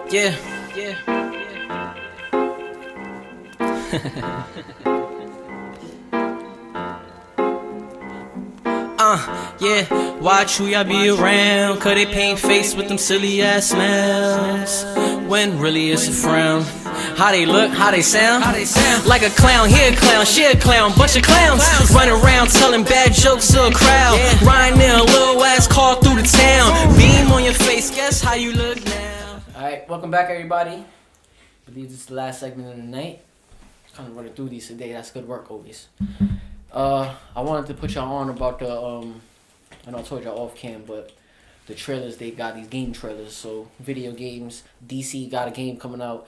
Yeah, yeah, yeah. Watch who y'all be around, cause they paint face with them silly ass smiles. When really it's a frown. How they look, how they sound. Like a clown, here a clown, she a clown. Bunch of clowns running around telling bad jokes to a crowd. Riding in a little ass car through the town. Beam on your face, guess how you look now. Alright, welcome back everybody. I believe this is the last segment of the night. Kind of running through these today, that's good work always. I wanted to put y'all on about the I know I told y'all off cam, but the trailers, they got these game trailers. So video games, DC got a game coming out.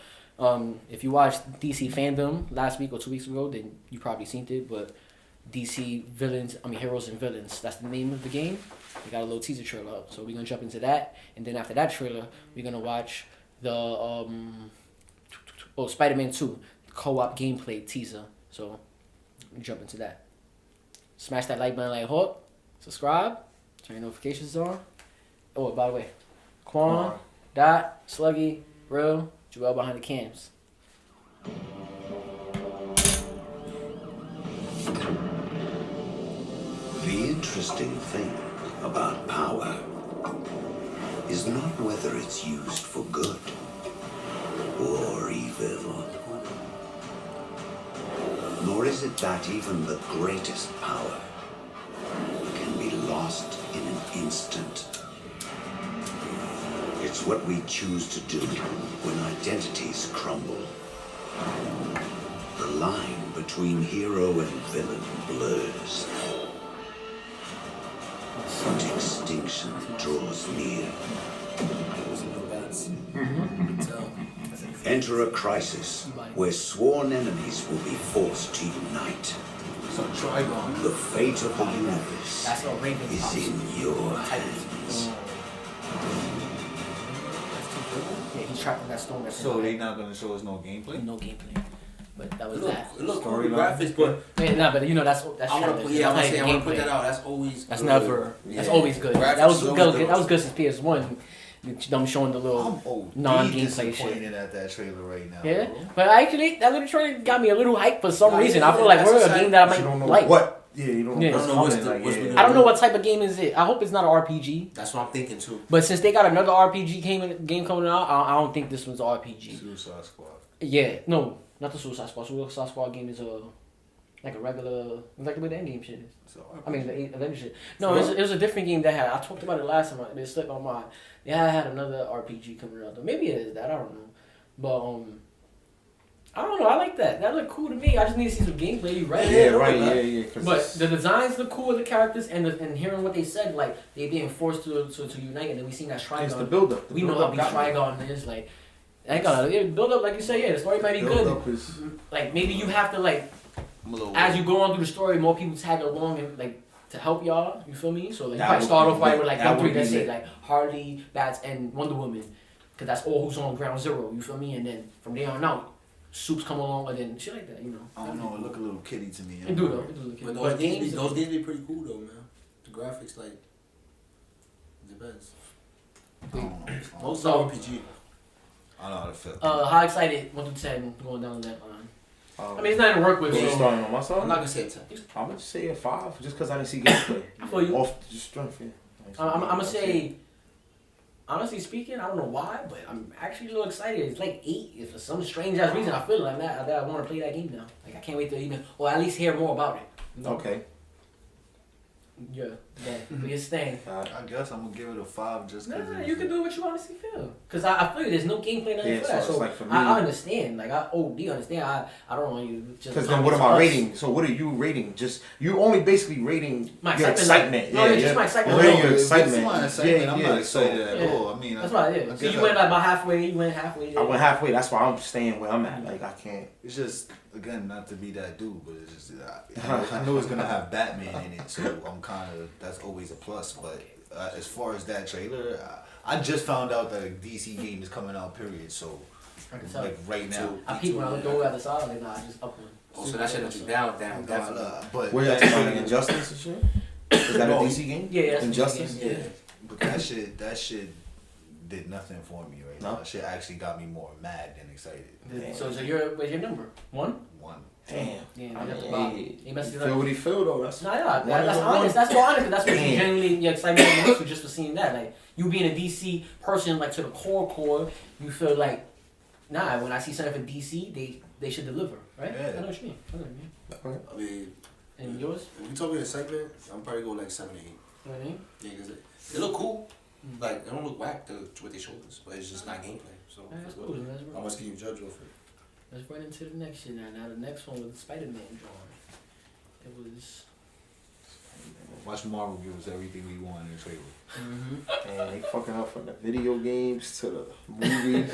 If you watched DC Fandom last week or 2 weeks ago, then you probably seen it. But DC Heroes and Villains, that's the name of the game. They got a little teaser trailer up, so we're gonna jump into that. And then after that trailer, we're gonna watch the Spider-Man 2 co-op gameplay teaser. So jump into that. Smash that like button like Hawk. Subscribe. Turn your notifications on. Oh, by the way, Quan, Dot, Sluggy, Real, Joel behind the cams. The interesting thing about power is not whether it's used for good or evil, nor is it that even the greatest power can be lost in an instant. It's what we choose to do when identities crumble. The line between hero and villain blurs. But extinction draws near. Enter a crisis where sworn enemies will be forced to unite. The fate of the universe is in your hands. Yeah, he's trapped in that storm. So they not gonna show us no gameplay? No gameplay. But that was that. It looks cool graphics, but But you know that's I want to put that out. That's always that's good. never that's always good. Graphics That was is good. always That was good since PS1. Them showing the little non-gameplay shit. At that trailer right now. Yeah, bro. but actually that little trailer got me a little hyped for some reason. I feel like we're a game that I You don't might know like. what? Yeah, you don't Yeah. know I don't know what's what's the- coming. what's Like, the- I don't know what type of game is it. I hope it's not an RPG. That's what I'm thinking too. But since they got another RPG game coming out, I don't think this one's an RPG. Suicide Squad. Yeah, no, not the Suicide Squad. Suicide Squad game is like a regular, like the way the Endgame shit is. So I mean, the Avengers shit. No, it was a different game that had. I talked about it last time. It slipped my mind. They had another RPG coming out. Though. Maybe it is that. I don't know. But I don't know. I like that. That looked cool to me. I just need to see some gameplay. You right? Yeah, right. Yeah. But the designs look cool of the characters, and hearing what they said, like they being forced to unite, and then we seen that it's the Trigon. build up. We know how big Trigon is. Like, that gotta build up. Like you say, yeah, the story might be good. Build up is Like maybe you have to like. I'm a little As you go on through the story, more people tag along and like to help y'all. You feel me? So like you That probably would start be off right lit. with like That them would three. be Let's say lit. like Harley, Bats, and Wonder Woman, because that's all who's on Ground Zero. You feel me? And then from there on out, Soups come along and then shit like that. You know. I don't know. It look a little kiddie to me. It do though. It do look But cute. those games be pretty cool though, man. The graphics like depends. I don't know. Most So- RPG. I know how to feel. How excited 1 through 10 going down that line? I mean, it's not. not to work with. Who's So starting on my side? I'm not gonna say a 10. I'm gonna say a 5, just because I didn't see gameplay. I feel you. Off just strength, yeah. I'm gonna say. Honestly speaking, I don't know why, but I'm actually a little excited. It's like 8. If for some strange ass reason, I feel like that I want to play that game now. Like I can't wait to even, or at least hear more about it. You know? Okay. Yeah. Biggest thing. I guess I'm gonna give it a 5 just because. Nah, you can do what you honestly feel. Cause I feel there's no gameplay nothing Yeah, for so that. it's So like for me- I understand. Like I understand. I don't want you just. Because then what am I rating? So what are you rating? Just you only basically rating My your excitement. excitement. No, it's just my excitement. You're rating your If it's excitement. my excitement, I'm not excited so at all. I mean, That's what I did. So guess you went like about halfway. You went halfway. I went halfway. That's why I'm staying where I'm at. Like I can't. It's just again not to be that dude, but it's just I know it's gonna have Batman in it, so I'm kind of that's always a plus. But as far as that trailer, I just found out that a DC game is coming out. Period. So I can tell. like right now, I peeped when I looked over at the side. Like nah, I just up one. Oh, so that shit that you down, definitely. but Where y'all talking Injustice and shit? Is that a DC game? Yeah, that's a DC Injustice. game, Yeah. but that shit did nothing for me right No? now. Shit actually got me more mad than excited. So what's your number? 1? 1. Damn. Yeah, I that's mean, about- he he messed it feel up. what he feel though. That's No, yeah, One that's is a honest. one. That's more honest. 'Cause that's what you Damn. genuinely your excitement makes you just for seeing that. Like you being a DC person, like to the core, you feel like, nah. When I see something for DC, they should deliver, right? Yeah. I know what you mean. I mean, And yours? if you told me a segment, I'm probably go like 7 or 8. You know what I mean? Yeah, because they look cool. Like, they don't look whack to what they showed us, but it's just not gameplay. So, Yeah, that's cool. That's how much can you judge off it? Let's run into the next shit now. Now the next one was Spider-Man drawing. It was. Watch Marvel give us everything we want in the trailer. and they fucking up from the video games to the movies.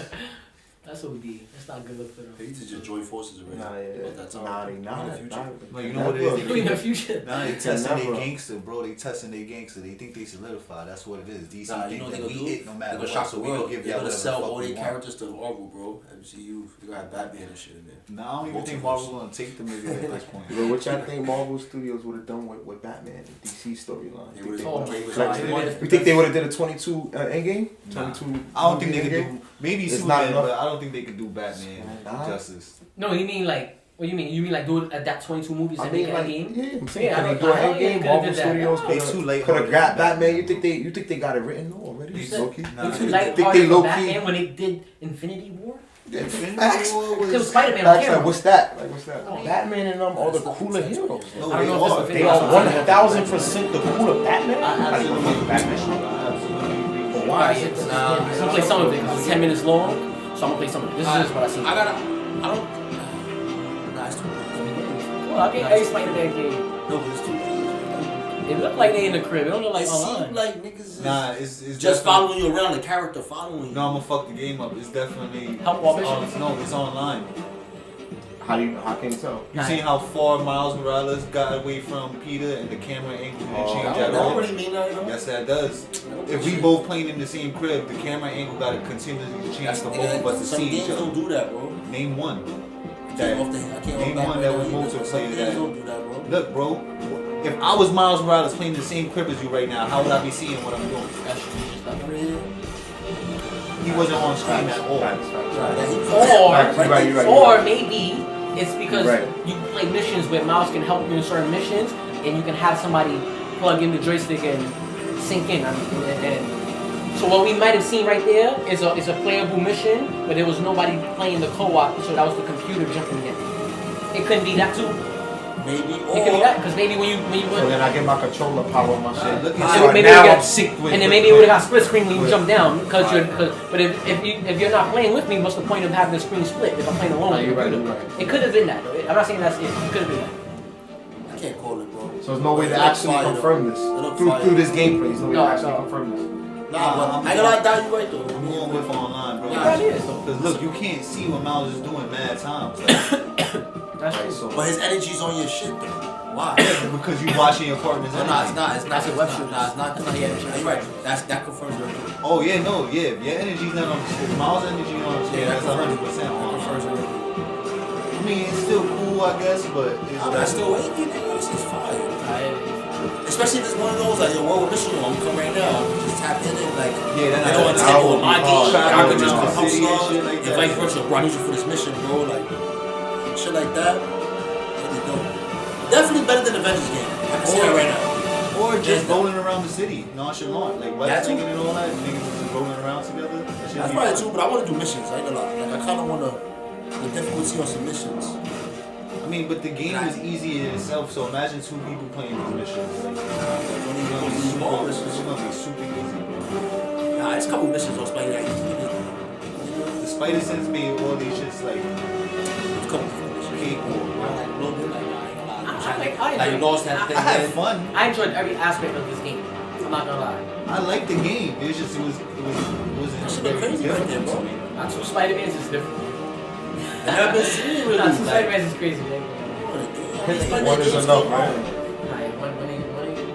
That's what we did. That's not a good look for them. They need to just join forces already. Nah, But that's all. nah, they In not. the future. No, you know what it is? They in the future. Now they It's testing their never- gangster, bro. They testing their gangster. They think they solidify. That's what it is. DC Nah, you think know what that they we gonna do? it no They're matter gonna what. shock So the we gonna world. give They're y'all gonna whatever sell the fuck all we their want. characters to Marvel, bro. MCU. They're gonna have Batman and shit in there. Nah, I don't even think Marvel's gonna take them niggas at this point. But what y'all think Marvel Studios would have done with Batman and DC storyline? They You would've think Oh, They my would've- God. they They would've- you think they would have did a 22 Endgame? Nah. 22. I don't think they could Endgame? do maybe It's Superman, not enough. but I don't think they could do Batman Nah. justice. No, you mean like. What do you mean? You mean like do adapt 22 movies I and mean, make it like, a game? yeah, I'm saying, Yeah, can I they know- do an I know they Endgame? could've Marvel did that. Studios They too late. could have got Batman. You think they got it written already? You They said- Low-key? Nah, You they too did. light Think they for low-key- Batman when they did Infinity War? Infinity Facts. War It was was Spider-Man on Facts, camera. like, what's that? Like, what's that? Oh. Batman and them are the cooler heroes. no, I don't they know if are. it's They are 1000% the cooler Batman. I How do you absolutely fuck Batman? I absolutely agree. But why? I'm gonna play some of it because it's 10 minutes long, so I'm gonna play some of it. This is what I see. I don't. Nah, it's too late. Well, I can't explain that game. No, but it's too late. It looked like they in the crib. It don't look like It online. seemed like niggas is Nah, it's just definitely- following you around, the character following you. No, I'm gonna fuck the game up. It's definitely Help Wall it's Mission? no, it's online. How can you tell? You seen how far Miles Morales got away from Peter and the camera angle didn't Oh, change That at don't all? really mean that, you know? Yes, that does. If we both playing in the same crib, the camera angle gotta continuously change for both of us to Some see games each other. don't do that, bro. Name one. I That, can't name off one back that right was now either. Some multiplayer games that. don't do that, bro. Look, bro. If I was Miles Morales playing in the same crib as you right now, how would I be seeing what I'm doing? That's just like He wasn't on screen at all. Facts. Or maybe it's because Right. you play missions where Miles can help you in certain missions, and you can have somebody plug in the joystick and sink in. So what we might have seen right there is a playable mission, but there was nobody playing the co-op, so that was the computer jumping in. It couldn't be that too. Maybe, It could be that because maybe when you So then I get my controller power on my shit. Look So at So maybe now we got- I'm sick with and then with- maybe it would have got split screen when you with- jump down because Right. but if you're not playing with me, what's the point of having the screen split if I'm playing alone? No, with the you're right, computer? you're right. It could have been that. Though. I'm not saying that's it. It could have been that. I can't call it, bro. So there's no way to It look actually fire, confirm though. this It look through fire. this gameplay. There's no way No, to actually no. confirm this. Nah, but I ain't gonna lie, down you right though. I'm going with online, bro. Yeah, that is, though. Because look, you can't see what Miles is doing mad times. Like, That's Right, true. so But his energy's on your shit though. Why? because you watching your partner's No, energy. it's not. It's not. That's a It's web not. shoot. Nah, it's not. Yeah, You're right. That confirms your. Oh yeah, no, yeah. If your energy's not on the Miles' energy on the Yeah, that's that 100% That on. confirms your. I mean, it's still cool, I guess, but it's I'm not still waiting, nigga. This is fire. Especially if it's one of those like, yo, what mission you on? Come right now. Just tap in and like. Yeah, I that's don't want to that take would over be my hard. game. I could just Traveling come around the city and stars. shit like And that. vice versa, bro. I need you for this mission, bro. Like, shit like that. Really dope. Definitely better than Avengers game. I can see that right now. Or just Yeah. rolling around the city, nonchalant, like web That too. slinging and all that. Niggas just rolling around together. That shit That's be probably fun. too, but I want to do missions. I ain't gonna lie. Like, I kind of want to the difficulty on some missions. I mean, but the game is easy in itself, so imagine two people playing these missions. Like, it's gonna be super easy, bro. Nah, it's a couple missions on Spider that The Spider Sense made all these shits like a couple different missions. cake. Like a little bit, like, I you lost that thing. I had then. fun. I enjoyed every aspect of this game. I'm not gonna lie. I liked the game. It was just it wasn't That shit very look crazy right there, different bro. to me. Not two Spider-Mans is different. I never been seeing really. Nah, two Like, Spider-Mans is crazy. Like, one is enough, right?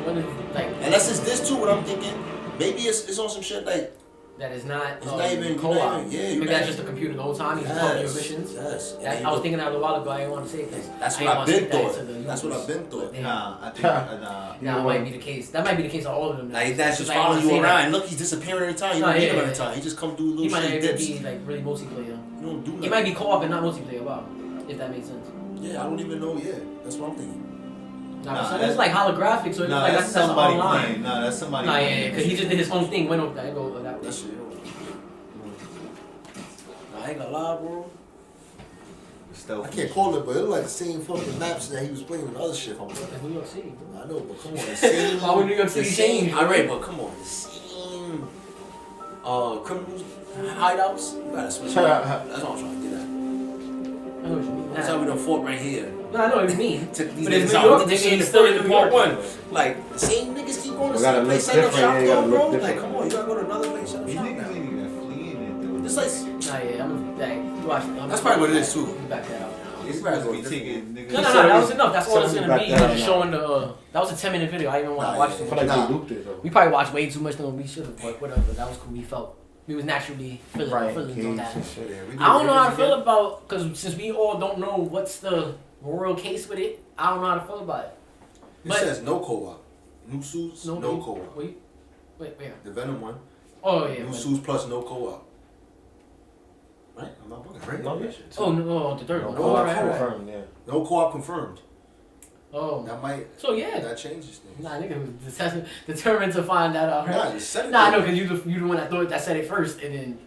one is like. Unless it's this too, what I'm thinking, maybe it's on some shit like that is not It's not even co-op. yeah, Maybe that's just a computer the whole time. He's talking your missions. Yes. I was thinking that a while ago. I didn't want to say it because That's what I've been thought. That's what I've been thought. Nah, I think Nah, it might be the case. That might be the case on all of them. Like that's just following you around. Look, he's disappearing every time. You don't need him every time. He just come do He little might shit not dips. be like really multiplayer. You don't do It nothing. might be co-op and not multiplayer. Wow, if that makes sense. Yeah, I don't even know yet. That's what I'm thinking. Nah, so it's like holographic, so it's nah, like that's that's somebody online. playing. Nah, that's somebody. Nah, playing. yeah, because he just did his own thing. Went over that. Go that way. That shit. I ain't gonna lie, bro. Stealth. I can't call it, but it looked like the same fucking maps that he was playing in other shit. I'm like, That's New York City, bro. I know, but come on, the same. Why would New York City change? Alright, but come on, the same criminals hideouts. You gotta switch it up. That's all I'm trying to get at. I know what you mean. That's how we done fought right here. No, I know what you mean. Took these But it's niggas New York, out. This nigga, shit he's is still still in in New part York. one. Like the same niggas keep going to We gotta the place, look setting up different, shop, yeah, you gotta bro. look Like, different. come on, you gotta go to another place, set up These shop. niggas ain't even fleeing it, dude. It's like Nah, yeah, I'm like, watch. That's probably what it is, too. Back that out. These guys be taking niggas. No, that was enough. That's all it's Something gonna back be. that Just out now. showing the. That was a 10-minute video. I didn't even want to watch yeah, it. I feel like Nah. they looped it though. We probably watched way too much than we should have, but whatever. That was cool. We felt we was naturally feeling Right, feelings on games that. and shit. I don't know how to feel about because since we all don't know what's the royal case with it, I don't know how to feel about it. It But- says no co-op. New suits, no co-op. Wait, where? The Venom one. Oh yeah. New but- suits plus no co-op. Right? I'm not bugging. No, yeah. Oh no, the third No, one. co-op Oh, right. confirmed, yeah. No co-op confirmed. Oh, That might so yeah. that changes things. Nah, nigga was determined to find that out. Nah, Right? just set it Nah, I there. know, because you the one that thought that said it first, and then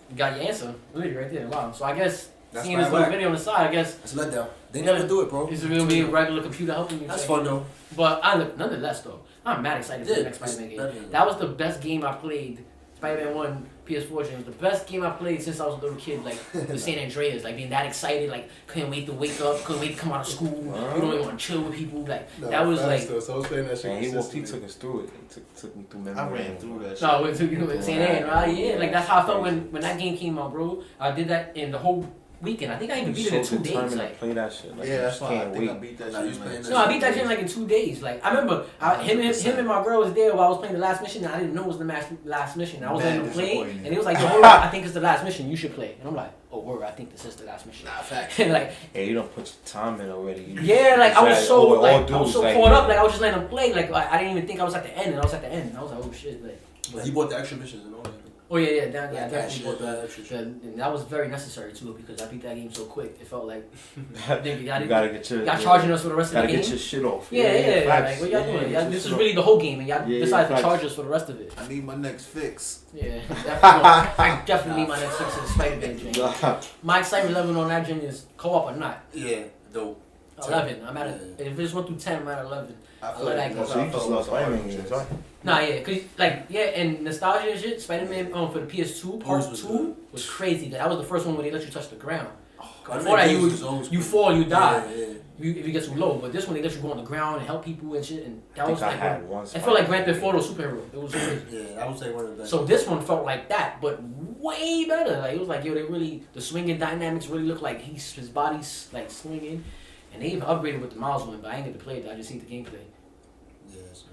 you got your answer. Literally right there. Wow. So I guess That's seeing my this little whack. video on the side, I guess That's a letdown. They never do it, bro. it's gonna be a regular computer helping you. That's check. fun though. But nonetheless, though, I'm mad excited for Yeah, the next it's Spider-Man game. better than- That was the best game I played. Spider-Man 1 PS4 game was the best game I played since I was a little kid. Like the San Andreas, like being that excited, like couldn't wait to wake up, couldn't wait to come out of school. You don't even want to chill with people. Like that was like. So I was playing that shit. Man, he consistently. took us through it. He took me through memory. I ran through that shit. No, with San Andreas, right? Yeah, like that's how I felt when that game came out, bro. I did that in the whole weekend. I think I even beat it in 2 days. determined to Like, play that shit. Like, Yeah, you that's just why I can't think I wait. beat that Nah, shit. you was playing man. that no, I beat that shit like in 2 days. Like I remember him and my girl was there while I was playing the last mission. And I didn't know it was the last mission. I was letting Mad him play, disappointing. and he was like, "Yo, hold on, I think it's the last mission. You should play." And I'm like, "Oh, word, I think this is the last mission." Nah, fact. And like, Hey, you don't put your time in already. You yeah, like I was just so all like I was dudes, so like, caught up. Like I was just letting him play. Like I didn't even think I was at the end, and I was at the end. And I was like, "Oh shit!" Like, He bought the extra missions and all that. oh yeah, yeah, That definitely shit, bought that the. extra shit. And that was very necessary too because I beat that game so quick. It felt like you gotta get your. y'all charging us for the rest of Gotta the game. get your shit off. Yeah, facts. like what y'all doing? get Y'all, your this shit is off. really the whole game, and y'all Yeah, decided to facts. charge us for the rest of it. I need my next fix. Yeah, definitely. I definitely need my next fix of Spider-Man gen. My excitement level on that gen is co-op or not. Yeah, dope. 11. I'm at a, if it's 1 through 10, I'm at 11. I I feel like like that that's So how you I just felt love with the Spider-Man Orange games, Juice. Nah, yeah, cause like and nostalgia and shit. Spider-Man for the PS2 Part Those was 2 good. was crazy. That was the first one where they let you touch the ground. I Before that, think games was old you school. fall, you die. Yeah, yeah. If you get too low, but this one they let you go on the ground and help people and shit, and that I was think I like had one. I feel like Grand Theft Auto superhero. It was crazy. Yeah, I would say one of the best. So this one felt like that, but way better. Like it was like yo, they really the swinging dynamics really looked like his body's like swinging, and they even upgraded with the Miles one, but I ain't get to play it. I just seen the gameplay. yeah, so.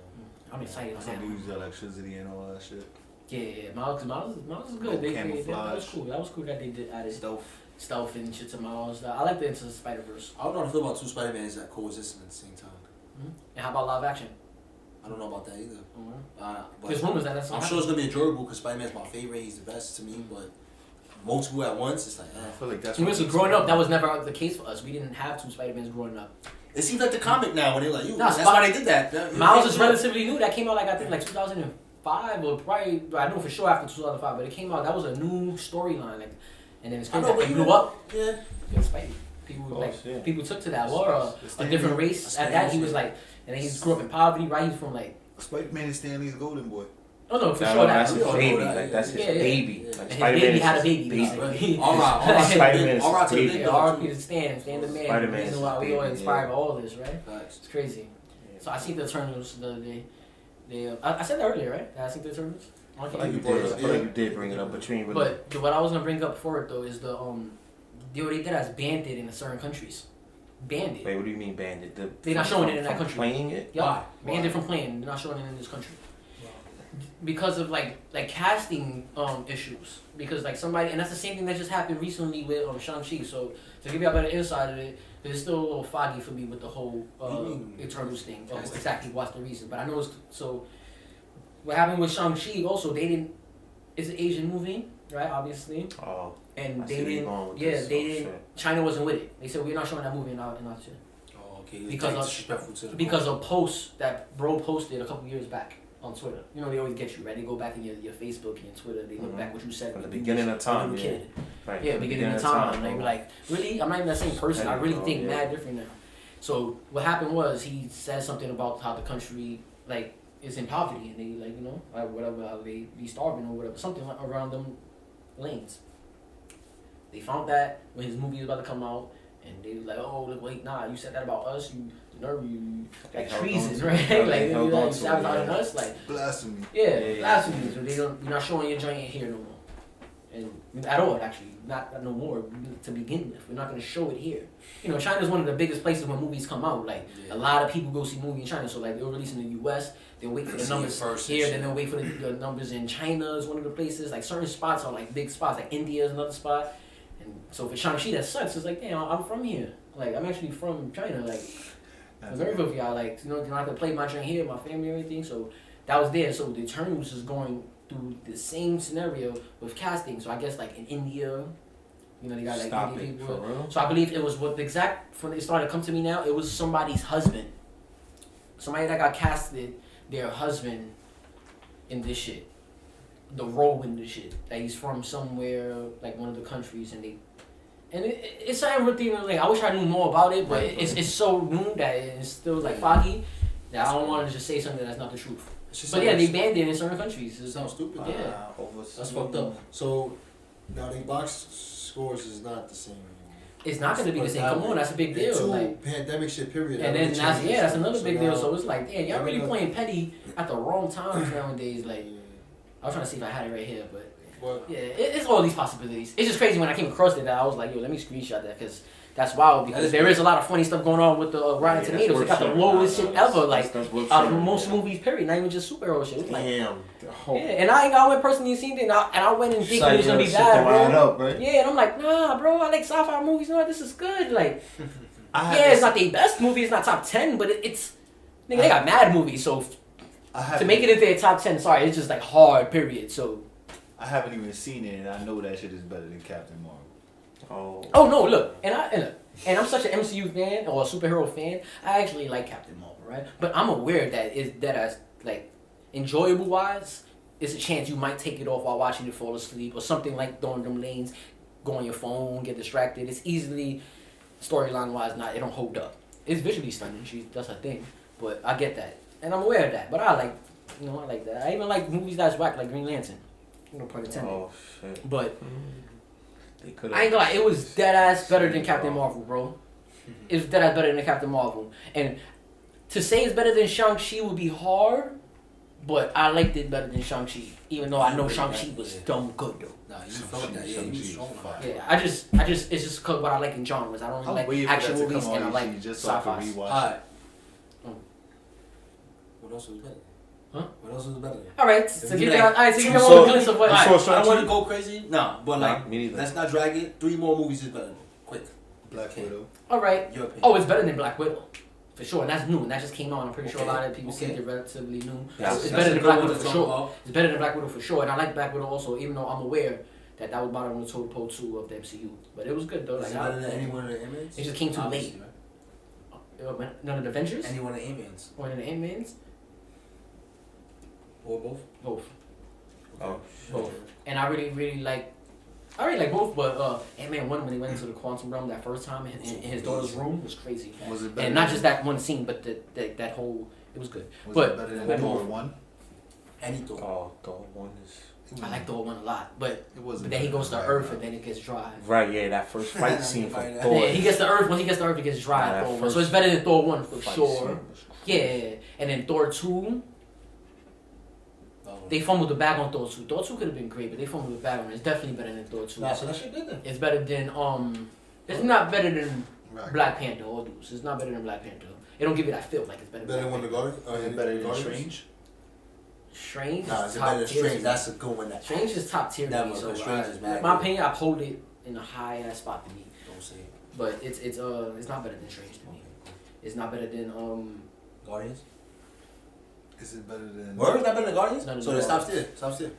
I'm excited on Some that. use electricity and all that shit. Yeah, Miles is good. No That was camouflage. cool. That was cool that they did added Stealth. stealth and shit to Miles. I like the Into the Spider Verse. I don't know how to feel about two Spider-Mans that coexisting at the same time. And how about live action? I don't know about that either. But There's rumors that that's I'm sure it's gonna be enjoyable because Spider-Man's my favorite. He's the best to me, but multiple at once, it's like, I feel like that's You know, what so growing up, that was never the case for us. We didn't have 2 Spider-Mans growing up. It seems like the comic now when they're like, you. Nah, That's why they did that. Miles is relatively new. That came out like I think like 2005 or probably I know for sure after 2005. But it came out that was a new storyline. Like, and then it's I crazy know, that but it even- blew up. Yeah. Yeah, Spidey. People Of like course, yeah. people took to that. Or a different race. That's At that he Spanish, was yeah. like, and then he grew up in poverty. Right, he's from like Spider-Man is Stanley's golden boy. oh no for No, sure that's that. his we all baby. know that, Like that's his yeah. baby. Yeah. Like And his Spider-Man baby is had a his baby. All right, Spider-Man is all right to the baby. big Yeah, dog, R.P. too. to Stan the man. Spider-Man The reason is why we baby, all inspired yeah. by all this, right? Facts. It's crazy. So I seen the Eternals the other day. I said that earlier, right? That I seen the Eternals. I I don't feel like think you you did. I feel like you did bring it up, but you ain't really. But what I was gonna bring up for it though is the they did as banned it in certain countries. Banned it. Wait, what do you mean banned it? They're not showing it in that from country. Playing it? Yup. Why? Banned it from playing. They're not showing it in this country. because of like casting issues. Because like somebody, and that's the same thing that just happened recently with Shang-Chi. So to give you a better insight of it, it's still a little foggy for me with the whole Eternals thing. Exactly what's the reason, but I know it's so. What happened with Shang-Chi also, they didn't. It's an Asian movie, right? Obviously. Oh. And I they see where you're didn't. going with Yeah, this. they Oh, didn't. shit. China wasn't with it. They said we're not showing that movie in our shit. Oh, okay. Because of- disrespectful to the Because of posts that bro posted a couple years back on Twitter. You know they always get you, right? They go back in your Facebook and your Twitter. They look back what you said From the when you beginning was of time, a little yeah. kid. Right. Yeah, from the beginning of time. And they bro. were like, really? I'm not even that same person. I really think mad different now. So what happened was he said something about how the country like is in poverty and they like like whatever they be starving or whatever, something like around them lanes. They found that when his movie was about to come out, and they was like, "Oh, look, wait, nah, you said that about us, you nerve, you like treason, right? Like you sabotaging us, like Blasphemy. yeah, blasphemy. So you're not showing your joint here no more, and at all actually, not no more to begin with. We're not gonna show it here. You know, China's one of the biggest places when movies come out. Like a lot of people go see movies in China, so like they'll release in the U.S. They'll wait for the numbers first here, and then they'll wait for the numbers in China is one of the places. Like certain spots are like big spots, like India is another spot. And so for Shang-Chi, that sucks. It's like, damn, I'm from here. Like, I'm actually from China. Like, the nerve of y'all, like, you're not gonna play my drink here, my family, and everything. So that was there. So the Eternals is going through the same scenario with casting. So I guess like in India, they got like Stop Indian it, people. for real? So I believe it was what the exact when it started to come to me now. It was somebody's husband. Somebody that got casted, their husband, in this shit. The role in the shit that he's from somewhere like one of the countries and it's something really like I wish I knew more about it, but it's so new that it's still like foggy that I don't want to just say something that's not the truth. But yeah, they banned it in certain countries. It sounds stupid. Yeah, That's fucked up. So now the box scores is not the same anymore. it's not gonna be the same. Come on, that's a big deal. Two Like, pandemic shit period. and then that's another big deal. So it's like, damn, y'all really now- playing petty at the wrong times nowadays. Like, I was trying to see if I had it right here, but. What? Yeah, it's all these possibilities. It's just crazy when I came across it that I was like, yo, let me screenshot that because that's wild because there is a lot of funny stuff going on with the Rotten Tomatoes. It got the lowest shit ever, like out of most movies, period. Not even just superhero shit. It was like, Damn. yeah, and I went personally seen it, and I went and thinking it was gonna be bad, bro. Yeah, and I'm like, nah, bro, I like sci-fi movies. No, this is good. Like, yeah, it's not the best movie. It's not top 10, but it's nigga, they got mad movies. So to make it into their top 10, sorry, it's just like hard, period. So. I haven't even seen it, and I know that shit is better than Captain Marvel. Oh no! Look, and I'm such an MCU fan or a superhero fan. I actually like Captain Marvel, right? But I'm aware that as like enjoyable wise, it's a chance you might take it off while watching it, fall asleep, or something like throwing them lanes, go on your phone, get distracted. It's easily storyline wise not it don't hold up. It's visually stunning. That's her thing, but I get that, and I'm aware of that. But I like that. I even like movies that's whack like Green Lantern. No pun intended. Oh shit. But. They could. I ain't gonna lie, it was dead ass better than Captain Marvel, bro. It was dead ass better than Captain Marvel. And to say it's better than Shang-Chi would be hard, but I liked it better than Shang-Chi. Even though I know Shang-Chi was dumb good though. Nah, you felt that. Yeah, you was strong about it. Yeah, I just it's just cause what I like in genres. I don't really like action movies and I like just so I can sci-fi. rewatch. Alright. Oh. What else was better? Huh? What else was better? Alright, so give you me like a two more songs- glimpse of what Alright, saw I Shang-Chi? don't want to go crazy. Nah, but like, me neither. let's not drag it. 3 more movies is better. Quick. Black Widow. Alright. Your opinion. Oh, it's better than Black Widow. For sure, and that's new, and that just came out. I'm pretty sure a Okay. lot of people see Okay. it relatively new. Yeah, It's that's better a than good Black one Widow to for talk sure. about. It's better than Black Widow for sure, and I like Black Widow also, even though I'm aware that was bottom of the totem pole 2 of the MCU. But it was good though. Is Like, it better than any one of the Ant-Mans? it just came too Obviously, late. right? None of the Avengers Any one of the Ant-Mans? or none of the Ant-Mans, Or both? both. Oh. Both. And I really like both, but Ant-Man 1 when he went into the quantum realm that first time in his daughter's room was crazy. Was it better? And not just that one scene, but that whole it was good. Was but it better than but Thor both. 1? Any Thor. Oh, Thor 1 is. I like Thor 1 a lot, but It wasn't. then he better goes to than Earth Ragnarok. and then it gets dry. Right, yeah, that first fight scene from Yeah, Thor. Yeah, he gets to Earth. Once he gets to Earth, it gets dry. Nah, that Thor 1. first So it's better than Thor 1 for fight sure. scene was Yeah, and then Thor 2, they fumbled the bag on Thor 2. Thor 2 could have been great, but they fumbled the bag on it. It's definitely better than Thor 2. Nah, so that shit good then. It's better than it's not better than Ragnarok. Black Panther or Deuce. It's not better than Black Panther. It don't give you that feel like it's better. Better than Black one of the Guardians? Is it better than Strange? Strange Nah, is it's top better than tier. Strange. That's a good one. Strange is top tier to Never, me. So because Strange is mad in my good. opinion, I pulled it in a high ass spot to me. Don't say it. But it's not better than Strange to me. It's not better than Guardians. Is it better than? Word not better than Guardians. None of So the then stop Guardians. still. Stop still.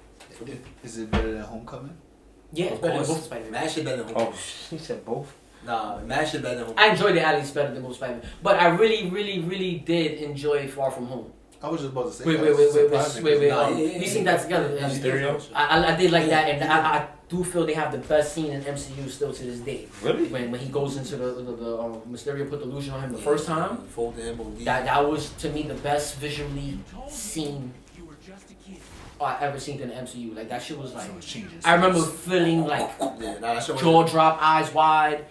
Okay. Is it better than Homecoming? yeah, it's Of better than course. both Spider-Man. Mad shit better than Oh, Homecoming. he said both. Nah, mad shit better than I Homecoming. enjoyed it at least better than both Spider-Man. But I really did enjoy Far From Home. I was just about to say. Wait, that's surprising, Nah, we yeah. seen that together. And Mysterio? I did like that, and I do feel they have the best scene in MCU still to this day. Really? When he goes into the Mysterio put the illusion on him the first time. Folded him on That was to me the best visually scene I ever seen in the MCU. Like that shit was like. So it changes. I remember feeling like Yeah, nah, that shit was. jaw drop, eyes wide,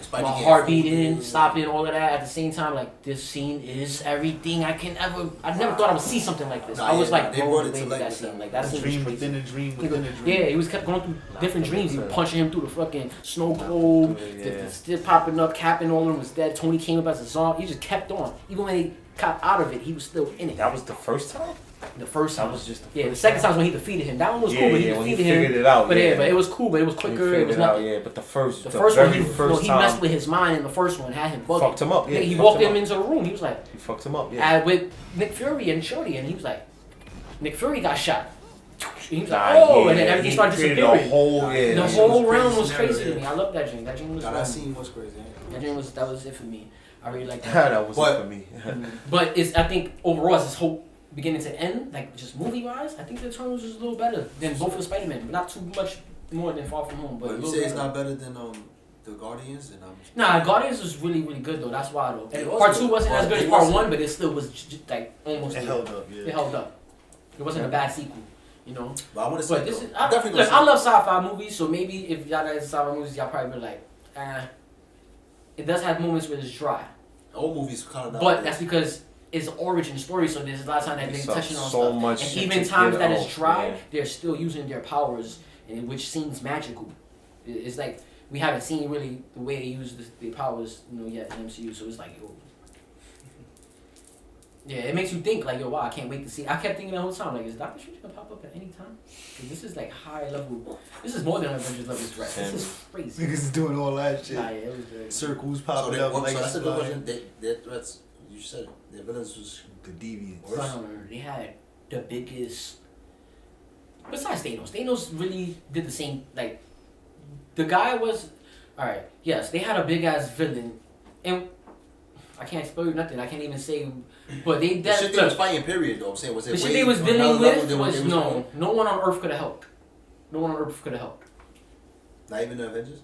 Spidey my getting heart folded. beating, stopping, all of that at the same time. Like this scene is everything I can ever. I never thought I would see something like this. Nah, I was yeah, like, they blown brought it away to with life that with scene. that. Like that scene was Dream crazy. within a dream He within a was- dream. Yeah, he was kept going through different dreams. He was punching him through the fucking snow globe. Yeah. Still popping up. Captain all of them was dead. Tony came up as a zombie. He just kept on. Even when he got out of it, he was still in it. That was the first time? The first That time was just the yeah. The first second time? time was when he defeated him. That one was Yeah, cool, but he yeah, when he defeated him. figured it out, But yeah. but it was cool. But it was He quicker. figured It was it out, nothing. yeah, but the first The first one, he first messed time, with his mind in the first one, had him bugging. fucked him up, yeah, Nigga, he fucked walked him him up. into the room. He was like, he fucked him up, yeah. with Nick Fury and Shorty, and he was like, Nick Fury got shot. And he was Nah, like, oh, yeah, and then everything he started created disappearing. The whole, yeah, The that shit whole was realm crazy was crazy scenario, to me. I love that dream. That dream was Nah, fun. that scene was crazy. That was it for me. I really like that. that was But- it for me. But it's I think overall as this whole beginning to end, like just movie wise, I think the Eternals is a little better than both of Spider-Man. Not too much more than Far From Home, but a But you little say it's better. not better than the Guardians, and Nah, Guardians was really good though. That's why though. It And was part good, 2 wasn't as but good as it part wasn't- 1, but it still was like almost. It held up, yeah. It held up. It wasn't a bad sequel, you know. But I want to say But this though, is I, definitely look. gonna I love sci-fi movies, so maybe if y'all guys sci-fi movies, y'all probably be like, It does have moments where it's dry, say old movies kind of. but that's because it's an origin story. So there's a lot of time that It's they're touching on so stuff, much and shit even to times get that out, it's dry, yeah. they're still using their powers, and which seems magical. It's like we haven't seen really the way they use the powers, yet in MCU. So it's like, yo. Yeah, it makes you think like, yo, wow, I can't wait to see. I kept thinking the whole time, like, is Doctor Strange gonna pop up at any time? Because this is like high level. This is more than Avengers level threat. This is crazy. Niggas is doing all that shit. Nah, yeah, it was good. Circles So, popping they, up. so Lights that's a good flying. question. Their threats, you said it. Their villains was The deviants. Son, they had the biggest. Besides Thanos, Thanos really did the same. Like, the guy was, all right. Yes, they had a big ass villain, and I can't spoil nothing. I can't even say, but they the shit they was look, fighting. Period. Though I'm saying was it the shit way they was on dealing another level with than what was they was no doing? one on Earth could have helped. No one on Earth could have helped. Not even the Avengers.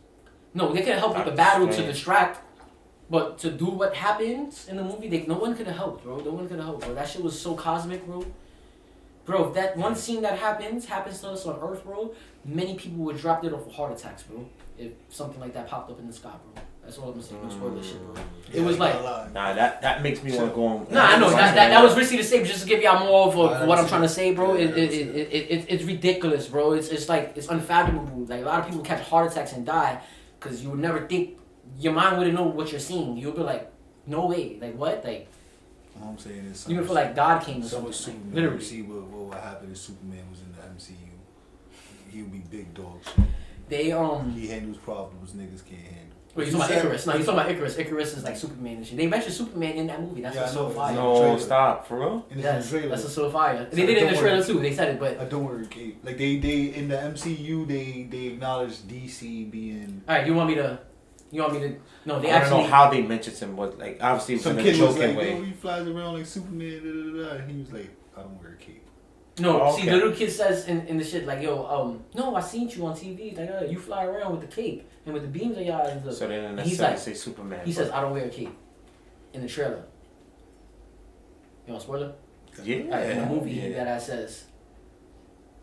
No, they could have helped with the Doctor battle to Strange. distract, but to do what happens in the movie, no one could have helped, bro. No one could have helped, bro. That shit was so cosmic, bro. Bro, if that one scene that happens to us on Earth, bro, many people would drop dead off of heart attacks, bro. If something like that popped up in the sky, bro. That's all I'm saying. No spoiler shit, bro. It was like, Nah, that makes me want to go on. nah, I know that was risky to say, but just to give y'all more of I what I'm understand. trying to say, bro. Yeah, It's ridiculous, bro. It's like it's unfathomable. Like a lot of people catch heart attacks and die because you would never think your mind wouldn't know what you're seeing. You'll be like, no way, like what, like All I'm saying is, you would feel like God came or so something. was Superman. Literally. You see what happened if Superman was in the MCU? He would be big dog shit. They He handles problems niggas can't handle. Wait, you talking about Icarus? No, he's talking about Icarus. Icarus is like Superman and shit. They mentioned Superman in that movie. That's Yeah, what's I so know. fire. No, Trailer. stop, for real? And it's Yes, in the trailer. that's what's so fire. So They did it in the don't trailer worry. too. They said it, but I don't worry, Kate. Like they in the MCU they acknowledge DC being all right. You want me to? No, they I don't actually. know how they mentioned him, but like obviously it was some in a kid was joking like, way. yo, he flies around like Superman, and he was like, I don't wear a cape. No, Oh, see, okay. the little kid says in the shit like, yo, no, I seen you on TV. Like, you fly around with the cape and with the beams of your eyes. So they didn't He's necessarily like- say Superman. He but- says, I don't wear a cape in the trailer. You want a spoiler? yeah, Alright, in the movie, yeah. that says,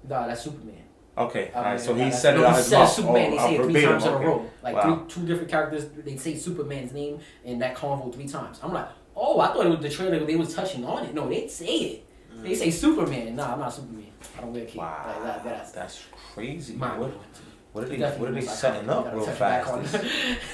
nah, that's Superman. Okay, I alright, mean, so he that's- said it no, out he his says mouth. Superman, they say it 3 verbatim, times in a okay. row. Like Wow. two different characters, they say Superman's name in that convo 3 times. I'm like, oh, I thought it was the trailer they was touching on it. No, they say it. They say Superman. Nah, I'm not Superman. I don't wear a cape. Wow, Like, that's crazy. mind What, blowing. what are they? Definitely What are they most setting iconic. up Gotta real touch back fast?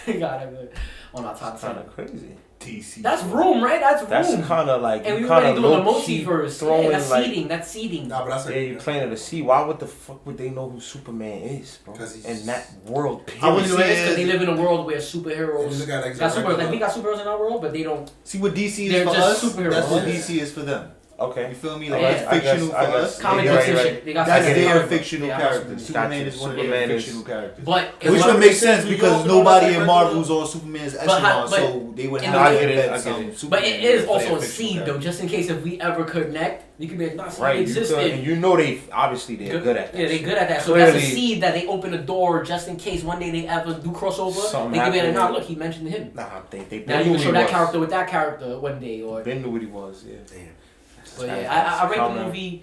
on, gotta go on our top It's 10. kind of crazy. DC. That's room, right? That's room. That's kind of like and you we kind already of doing the low-key multiverse. throwing Yeah, that's like seeding. That's seeding. Nah, but that's yeah, you planting to see. Why would the fuck would they know who Superman is, bro? 'Cause he's- in that world. I would You know, it's because they live in a world where superheroes. You look at, like, got superheroes. Like regular- we got superheroes in our world, but they don't. See what DC is They're for just us. superheroes. That's what Yeah. DC is for them. Okay. You feel me? Yeah. Like I it's fictional guess- I for guess. us. Comic Yeah, books right, and right. shit. They got That's superheroes. their Comic books. fictional Yeah, character. absolutely. Superman is one of their Superman is- fictional characters. But Which would make sense because nobody in Marvel's or Superman's But echelon, but- so they would in have the- to I get it, invent I get some it. Superman But it is for their also a fictional seed though, character. just in case if we ever connect, you can be like, nah, see, Right, they you existed. could, and you know they obviously they're good at that. Yeah, they're shit. good at that. So that's a Clearly- seed that they open a door just in case one day they ever do crossover. Something They can be like, happened. nah, look, he mentioned him. Nah, they Now knew you who can show he that was. character with that character one day, or. Ben knew what he was. Yeah. Damn. But That's- yeah, I rate the common. movie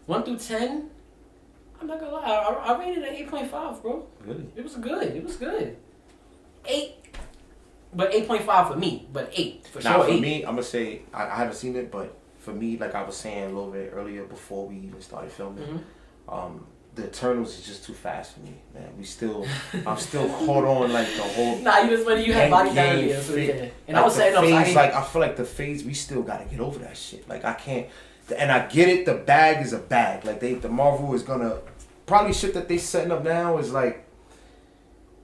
1 through 10. I'm not gonna lie, I rated it 8.5, bro. Really? It was good. It was good. 8, but 8.5 for me. But 8 for Now sure. for 8. me, I'm gonna say I haven't seen it, but for me, like I was saying a little bit earlier before we even started filming, the Eternals is just too fast for me, man. I'm still caught on like the whole. Nah, you just funny. You had body down Endgame there, so fit. yeah. And Like I was setting up. So I phase, didn't- I feel like the phase we still gotta get over that shit. Like I can't, and I get it. The bag is a bag. Like the Marvel is gonna probably shit that they setting up now is like.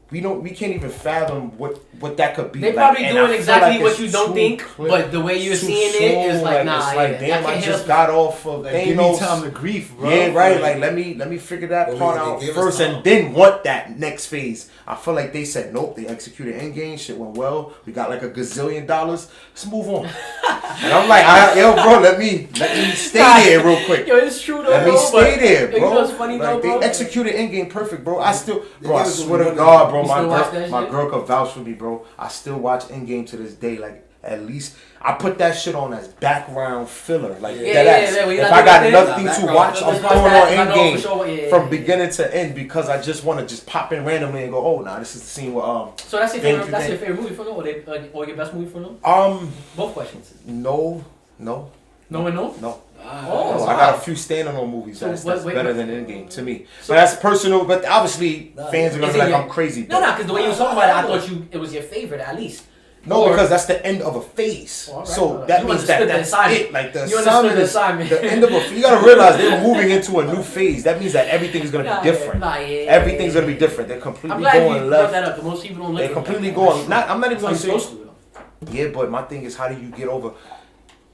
We can't even fathom what that could be. They like, probably and I doing feel exactly like what it's you don't too think, quick, but the way you're too seeing it is soon, like, nah, it's yeah, like, damn, I I can't just help got off of Like, give me Thanos. time to grief, bro. Yeah, right. Like let me figure that Well, part they out gave us first, time. and then want that next phase. I feel like they said nope. They executed Endgame. Shit went well. We got like $1 gazillion. Let's move on. And I'm like, yo, bro, let me stay there real quick. Yo, it's true though, Let me bro, stay but- there, You bro. know what's funny Like, though, bro? they executed Endgame perfect, bro. I still, They bro, I gave us swear to one God, bro, You still watch that my shit? girl could vouch for me, bro. I still watch Endgame to this day. Like at least I put that shit on as background filler. Like Yeah, dead yeah, ass. yeah, when you If not I got doing nothing nothing, to nah, watch, background I'm filler. throwing I on know for Endgame sure, yeah, from yeah. beginning to end because I just want to just pop in randomly and go, oh, nah, this is the scene with So that's your Thank favorite. you, That's thank your favorite movie for them, or your best movie for them? Both questions. no. No and no. No, Oh, I got a few standalone movies So that's wait, better wait. than Endgame to me. So- But that's personal. But obviously, Nah, fans are gonna Is be it like, your- I'm crazy. No, though. because the way you was talking about it, I thought it was your favorite at least. No, Or- because that's the end of a phase. Oh, all right, so all right. that You means that understood the that's assignment. it. Like the You assignment understood the is assignment. the end of a. You gotta realize they're moving into a new phase. That means that everything is gonna Nah, be different. nah, yeah, Everything's yeah, gonna be different. They're completely I'm glad you going brought left. that up. Because most people don't look They're at it completely like going. that. Not. I'm not even That's gonna how say. you're supposed to, though. Yeah, but my thing is, how do you get over?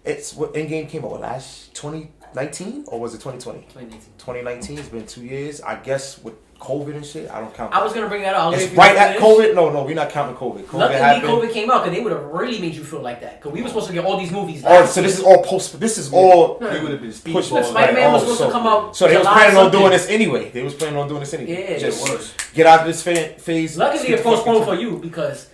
It's what Endgame came out last 2019 or was it 2020? 2019. 2019. It's been 2 years. I guess with COVID and shit, I don't count. I was gonna bring that up. It's right at COVID. No, we're not counting COVID. COVID Luckily, happened. COVID came out because they would have really made you feel like that. Because we were supposed to get all these movies. Oh, last so this year. is all post. This is all. They would have been Push speedball. Spider-Man was oh, supposed so- to come out. So they was July planning on something. doing this anyway. They was planning on doing this anyway. Yeah, Just it was. get out of this phase. Luckily, get it the fuck postponed into- for you because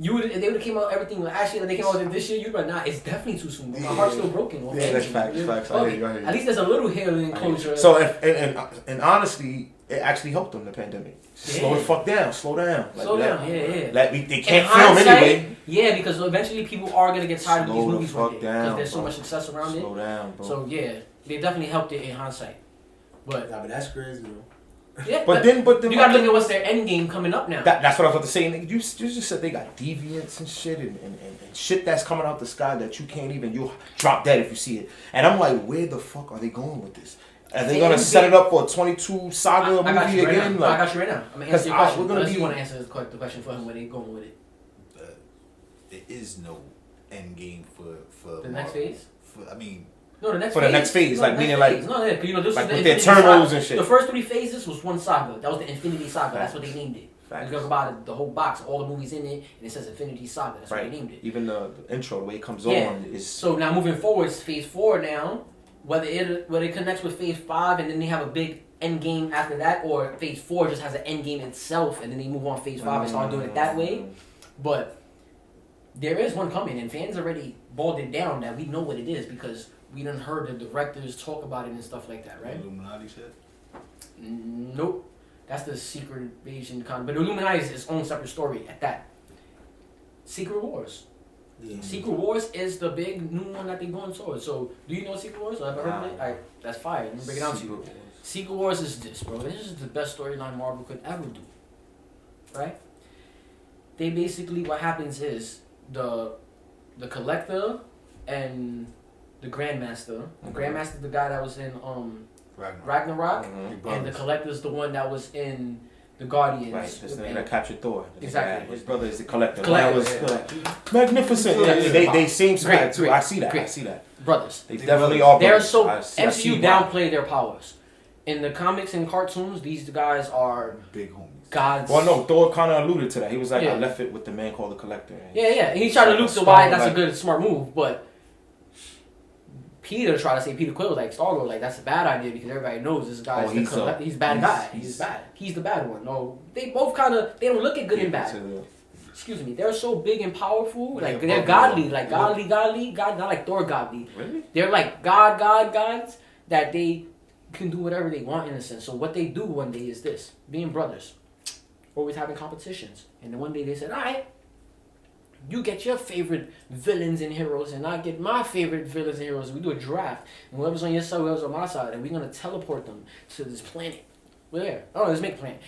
they would have came out everything last year. They came out this year. You'd be like, nah, it's definitely too soon. My heart's still broken. Yeah, that's facts. Facts. I hear you. I hear you. At least there's a little healing closure. So and honestly, it actually helped them the pandemic. Slow Yeah. the fuck down. Slow down. Like, slow let- down, yeah. Like they In can't film hindsight, anyway. Yeah, because eventually people are gonna get tired of Slow these the movies one fuck day because down, there's so bro. much success around Slow down, it. bro. So yeah, they definitely helped it in hindsight. But Nah, but that's crazy, though. yeah, but then you gotta look at what's their end game coming up now. that's what I was about to say. Nigga, you just said they got deviants and shit and shit that's coming out the sky that you can't even, you'll drop dead if you see it. And I'm like, where the fuck are they going with this? Are they gonna set it up for a 22 saga I got movie you right again? now. I Like, got you right now. I'm gonna answer your 'cause question. we're gonna Unless be- you want to answer the question for him where they going with it. There is no end game for The next Marvel. phase? I mean, No, the next For phase. the next phase, No, like, the meaning, next like- phase. No, yeah, 'cause, you know, this like was the with the Infinity Eternals Saga. and shit. The first 3 phases was one saga. That was the Infinity Saga. That's what they Facts. named it. Facts. You talk about the whole box, all the movies in it, and it says Infinity Saga. That's what right. they named it. Even the intro, the way it comes Yeah. on is So now moving forward, it's phase 4 now. Whether it connects with phase 5 and then they have a big end game after that, or phase 4 just has an end game itself and then they move on phase 5 and start doing it that way. But there is one coming, and fans already balled it down that we know what it is because we done heard the directors talk about it and stuff like that, right? Illuminati shit. Nope. That's the Secret Invasion con. But Illuminati is its own separate story at that. Secret Wars. Yeah. Secret Wars is the big new one that they're going towards. So, do you know Secret Wars? Ever heard of it? Alright, that's fire. Let me break it down to you. Secret Wars is this, bro. This is the best storyline Marvel could ever do. Right? They basically, what happens is, the the Collector and the Grandmaster. The Grandmaster's the guy that was in Ragnarok, and the Collector's the one that was in the Guardians. Right, that's the nigga that captured Thor. Exactly. His brother is the Collector. Collector, That was yeah. magnificent. Yeah, Yeah, they seem smart too. great, I see that. great. I see that. Brothers. They definitely are. They're brothers. so I see MCU why. downplay their powers. In the comics and cartoons, these guys are Big homies. gods. Well, no, Thor kind of alluded to that. He was like, Yeah. I left it with the man called the Collector. And Yeah. And he tried to allude to Strong, why that's like- a good, smart move, but Peter tried to say Peter Quill was like Star-Lord, like that's a bad idea because everybody knows this guy's he's bad guy. He's bad. He's the bad one. No, they both kind of they don't look at good and bad. Excuse me, they're so big and powerful, like they're godly, like godly, God, not like Thor godly. Really? They're like gods that they can do whatever they want in a sense. So what they do one day is this: being brothers, always having competitions, and then one day they said, "All right, you get your favorite villains and heroes, and I get my favorite villains and heroes. We do a draft, and whoever's on your side, whoever's on my side, and we're gonna teleport them to this planet. Where? Oh, let's make a plan.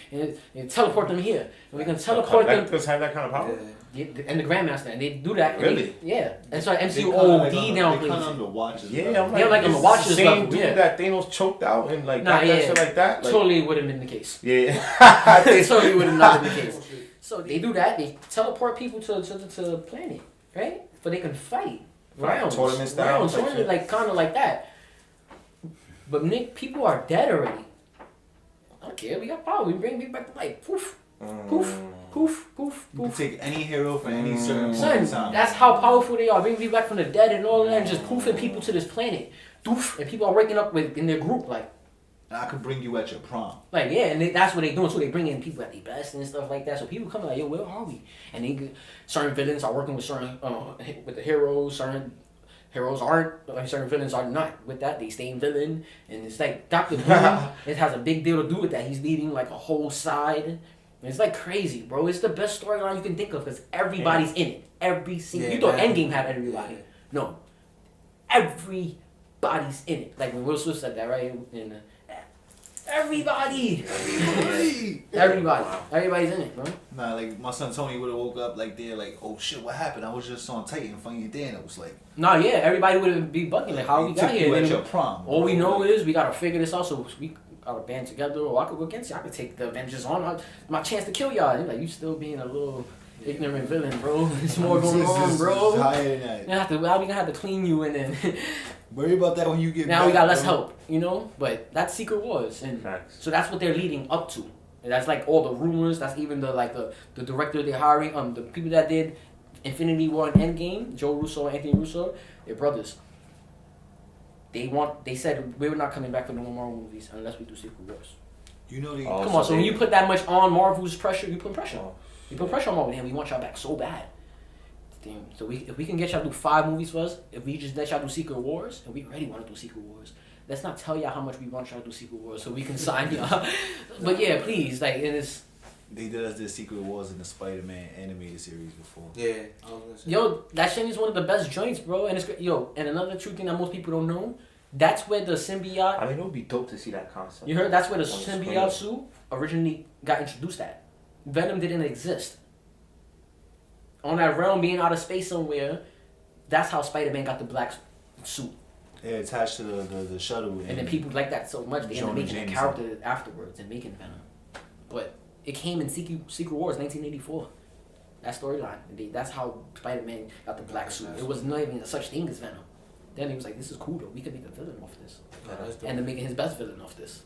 And teleport them here. And we're gonna teleport them. Collectors have that kind of power. Yeah, and the Grandmaster, and they do that. and Really? Yeah. And so They MCU kinda OD like on downplays it. the watches. Yeah, bro. I'm They're like on the it's Watchers same level, dude yeah. that Thanos choked out and like Nah, got yeah. that shit like that. Like, Totally wouldn't have been the case. Yeah, I think Totally would have not been the case. So they do that. They teleport people to the planet, right? So they can fight. Right, Rounds. tournament style Rounds, type tournament, shit. like kind of like that. But Nick, people are dead already. I don't care. We got power. We bring people back to life. Poof, poof, poof, poof, You can poof. take any hero for any certain Son, point in time. that's how powerful they are. Bring people back from the dead and all that, and just poofing people to this planet. Doof, and people are waking up in their group like. I could bring you at your prom. Like, yeah, and that's what they doing. So they bring in people at their best and stuff like that. So people come like, yo, where are we? And certain villains are working with certain, with the heroes. Certain heroes aren't, certain villains are not with that. They stay in villain. And it's like Dr. Doom, it has a big deal to do with that. He's leading like a whole side. And it's like crazy, bro. It's the best storyline you can think of because everybody's in it. Every single, you thought Endgame had everybody. No. Everybody's in it. Like when Will Smith said that, right? Everybody. Everybody's in it, bro. Nah, like my son Tony would have woke up like they're like, oh shit, what happened? I was just on Titan fighting Dan. It was like, No, yeah, everybody would be bugging like how we got took here. you at Then your prom. all we bro. know is we gotta figure this out. So we gotta band together, or I could go against you. I could take the Avengers on. My chance to kill y'all. You're like, you still being a little ignorant villain, bro. There's more going on, bro. It's higher than that. We gonna have to clean you, and then Worry about that when you get now back, we got less bro. help, you know. But that's Secret Wars, and Facts. so that's what they're leading up to. And that's like all the rumors. That's even the director they're hiring. The people that did Infinity War and Endgame, Joe Russo and Anthony Russo, they're brothers. They said we're not coming back for no more Marvel movies unless we do Secret Wars. You know the Oh, Come on, so when you put that much on Marvel's pressure, you put pressure. Oh, You put pressure on Marvel, and we want y'all back so bad. Damn. So if we can get y'all to do 5 movies for us, if we just let y'all do Secret Wars, and we already want to do Secret Wars, let's not tell y'all how much we want y'all to do Secret Wars so we can sign y'all. But yeah, please, like, and it's They did us the Secret Wars in the Spider-Man animated series before. Yeah, I was gonna say. yo, that shit is one of the best joints, bro. And it's yo, and another true thing that most people don't know, that's where the symbiote. I mean, it would be dope to see that concept. You heard? That's where the On screen. symbiote suit originally got introduced at. Venom didn't exist. On that realm being out of space somewhere, that's how Spider-Man got the black suit. Yeah, attached to the shuttle. And then people like that so much, they ended up Jonah making a Jameson. character afterwards and making Venom. But it came in Secret Wars 1984. That storyline. That's how Spider-Man got the black suit. It was not even such thing as Venom. Then he was like, this is cool though. We could make a villain off this. Yeah, that's dope. And then making his best villain off this.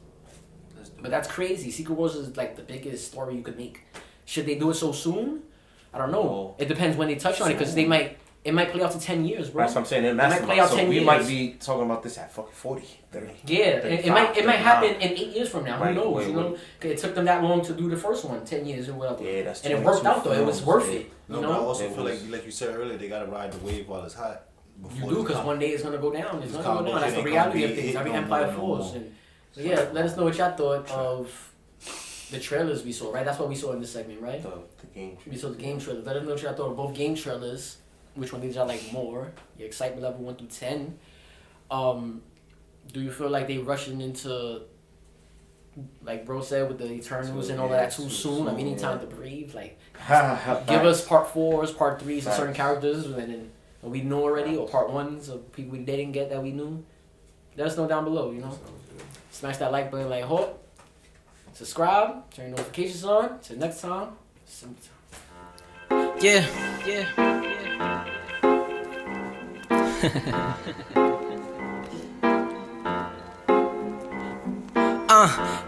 That's dope. But that's crazy. Secret Wars is like the biggest story you could make. Should they do it so soon? I don't know. No. It depends when they touch on it because it might play out to 10 years, bro. That's what I'm saying. It might play out so 10 we years. might be talking about this at fucking 40, 30. Yeah, it 35, might happen 39. in 8 years from now. Right, Who knows? wait, You know, 'Cause it took them that long to do the first one, 10 years or whatever. Yeah, that's and it 22 worked out though. It was films, worth yeah. it. No, You but I know, also It feel was- like you said earlier, they gotta ride the wave while it's hot. you before do the because com- one day it's gonna go down. It's These gonna go down. combos That's the ain't reality gonna of be things. hit Every no empire more, no falls. more. And so yeah, let us know what y'all thought of the trailers we saw. Right, that's what we saw in this segment, right? The game. We saw the game trailers. Let us know what y'all thought of both game trailers. Which one did y'all like more? Your excitement level 1 through 10. Do you feel like they rushing into, like bro said, with the Eternals and all of that too soon? Like we need time to breathe. Like give us part 4s, part 3s of certain Facts. characters, and then that we knew already, or part ones of people we didn't get that we knew. Let us know down below, you know. Smash that like button like hot. Subscribe, turn your notifications on. Till next time. Yeah.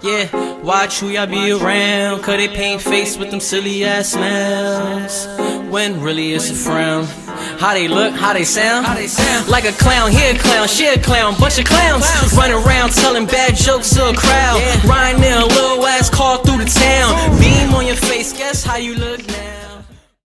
Yeah, watch who y'all be around, cause they paint face with them silly ass smiles, when really it's a frown. How they look, how they sound, like a clown, here a clown, she a clown, bunch of clowns, running around telling bad jokes to a crowd, riding in a little ass